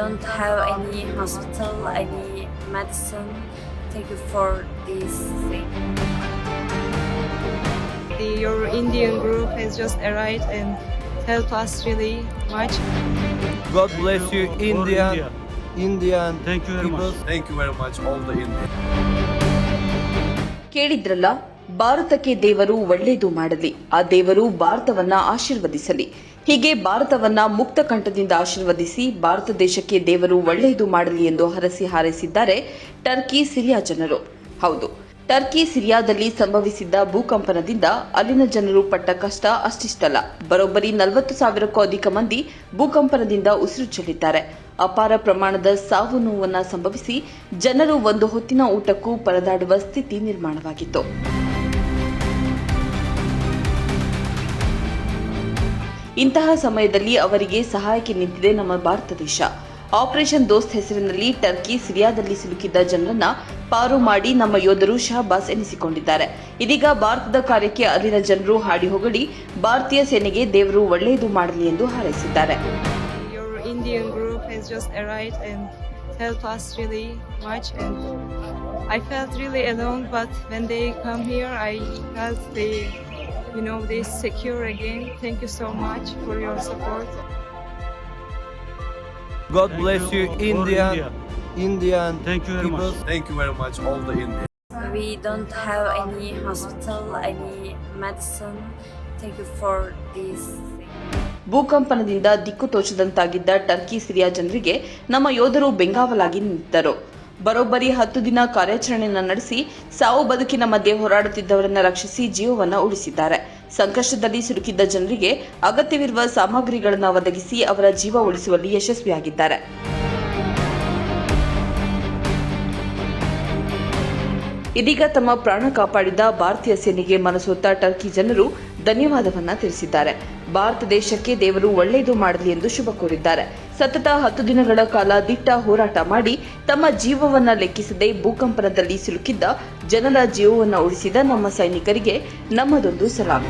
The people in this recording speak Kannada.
don't have any hospital, any medicine. Thank you for this thing. Your Indian group has just arrived and helped us really much. God bless you, Indian. Thank you very much. Thank you very much, all the Indians. ಕೇಳಿದ್ರಲ್ಲ, ಭಾರತಕ್ಕೆ ದೇವರು ಒಳ್ಳೆಯದು ಮಾಡಲಿ, ಆ ದೇವರು ಭಾರತವನ್ನ ಆಶೀರ್ವದಿಸಲಿ. ಹೀಗೆ ಭಾರತವನ್ನ ಮುಕ್ತ ಕಂಠದಿಂದ ಆಶೀರ್ವದಿಸಿ ಭಾರತ ದೇಶಕ್ಕೆ ದೇವರು ಒಳ್ಳೆಯದು ಮಾಡಲಿ ಎಂದು ಹರಸಿ ಹಾರೈಸಿದ್ದಾರೆ ಟರ್ಕಿ ಸಿರಿಯಾ ಜನರು. ಹೌದು, ಟರ್ಕಿ ಸಿರಿಯಾದಲ್ಲಿ ಸಂಭವಿಸಿದ್ದ ಭೂಕಂಪನದಿಂದ ಅಲ್ಲಿನ ಜನರು ಪಟ್ಟ ಕಷ್ಟ ಅಷ್ಟಿಷ್ಟಲ್ಲ. ಬರೋಬ್ಬರಿ 40,000ಕ್ಕೂ ಅಧಿಕ ಮಂದಿ ಭೂಕಂಪನದಿಂದ ಉಸಿರು ಚೆಲ್ಲಿದ್ದಾರೆ. ಅಪಾರ ಪ್ರಮಾಣದ ಸಾವು ನೋವನ್ನ ಸಂಭವಿಸಿ ಜನರು ಒಂದು ಹೊತ್ತಿನ ಊಟಕ್ಕೂ ಪರದಾಡುವ ಸ್ಥಿತಿ ನಿರ್ಮಾಣವಾಗಿತ್ತು. ಇಂತಹ ಸಮಯದಲ್ಲಿ ಅವರಿಗೆ ಸಹಾಯಕ್ಕೆ ನಿಂತಿದೆ ನಮ್ಮ ಭಾರತ ದೇಶ. ಆಪರೇಷನ್ ದೋಸ್ತ್ ಹೆಸರಿನಲ್ಲಿ ಟರ್ಕಿ ಸಿರಿಯಾದಲ್ಲಿ ಸಿಲುಕಿದ್ದ ಜನರನ್ನ ಪಾರು ಮಾಡಿ ನಮ್ಮ ಯೋಧರು ಶಹಬಾಸ್ ಎನಿಸಿಕೊಂಡಿದ್ದಾರೆ. ಇದೀಗ ಭಾರತದ ಕಾರ್ಯಕ್ಕೆ ಅಲ್ಲಿನ ಜನರು ಹಾಡಿ ಹೊಗಳಿ ಭಾರತೀಯ ಸೇನೆಗೆ ದೇವರು ಒಳ್ಳೆಯದು ಮಾಡಲಿ ಎಂದು ಹಾರೈಸಿದ್ದಾರೆ. Your Indian group has just arrived and helped us really much, and I felt really alone, but when they come here I felt they secure again. Thank you so much for your support. God bless you, Indian. Thank you very much. Thank you very much, all the Indians. We don't have any hospital, any medicine. Thank you for this thing. ಭೂಕಂಪನದಿಂದ ದಿಕ್ಕು ತೋಚದಂತಾಗಿದ್ದ ಟರ್ಕಿ ಸಿರಿಯಾ ಜನರಿಗೆ ನಮ್ಮ ಯೋಧರು ಬೆಂಗಾವಲಾಗಿ ನಿಂತಿದ್ದರು. ಬರೋಬ್ಬರಿ 10 ದಿನ ಕಾರ್ಯಾಚರಣೆಯನ್ನು ನಡೆಸಿ ಸಾವು ಬದುಕಿನ ಮಧ್ಯೆ ಹೋರಾಡುತ್ತಿದ್ದವರನ್ನ ರಕ್ಷಿಸಿ ಜೀವವನ್ನ ಉಳಿಸಿದ್ದಾರೆ. ಸಂಕಷ್ಟದಲ್ಲಿ ಸಿಲುಕಿದ್ದ ಜನರಿಗೆ ಅಗತ್ಯವಿರುವ ಸಾಮಗ್ರಿಗಳನ್ನು ಒದಗಿಸಿ ಅವರ ಜೀವ ಉಳಿಸುವಲ್ಲಿ ಯಶಸ್ವಿಯಾಗಿದ್ದಾರೆ. ಇದೀಗ ತಮ್ಮ ಪ್ರಾಣ ಕಾಪಾಡಿದ ಭಾರತೀಯ ಸೇನೆಗೆ ಮನಸೋತ ಟರ್ಕಿ ಜನರು ಧನ್ಯವಾದವನ್ನ ತಿಳಿಸಿದ್ದಾರೆ. ಭಾರತ ದೇಶಕ್ಕೆ ದೇವರು ಒಳ್ಳೆಯದು ಮಾಡಲಿ ಎಂದು ಶುಭ ಕೋರಿದ್ದಾರೆ. ಸತತ 10 ದಿನಗಳ ಕಾಲ ದಿಟ್ಟ ಹೋರಾಟ ಮಾಡಿ ತಮ್ಮ ಜೀವವನ್ನ ಲೆಕ್ಕಿಸದೆ ಭೂಕಂಪನದಲ್ಲಿ ಸಿಲುಕಿದ್ದ ಜನರ ಜೀವವನ್ನ ಉಳಿಸಿದ ನಮ್ಮ ಸೈನಿಕರಿಗೆ ನಮ್ಮದೊಂದು ಸಲಾಂ.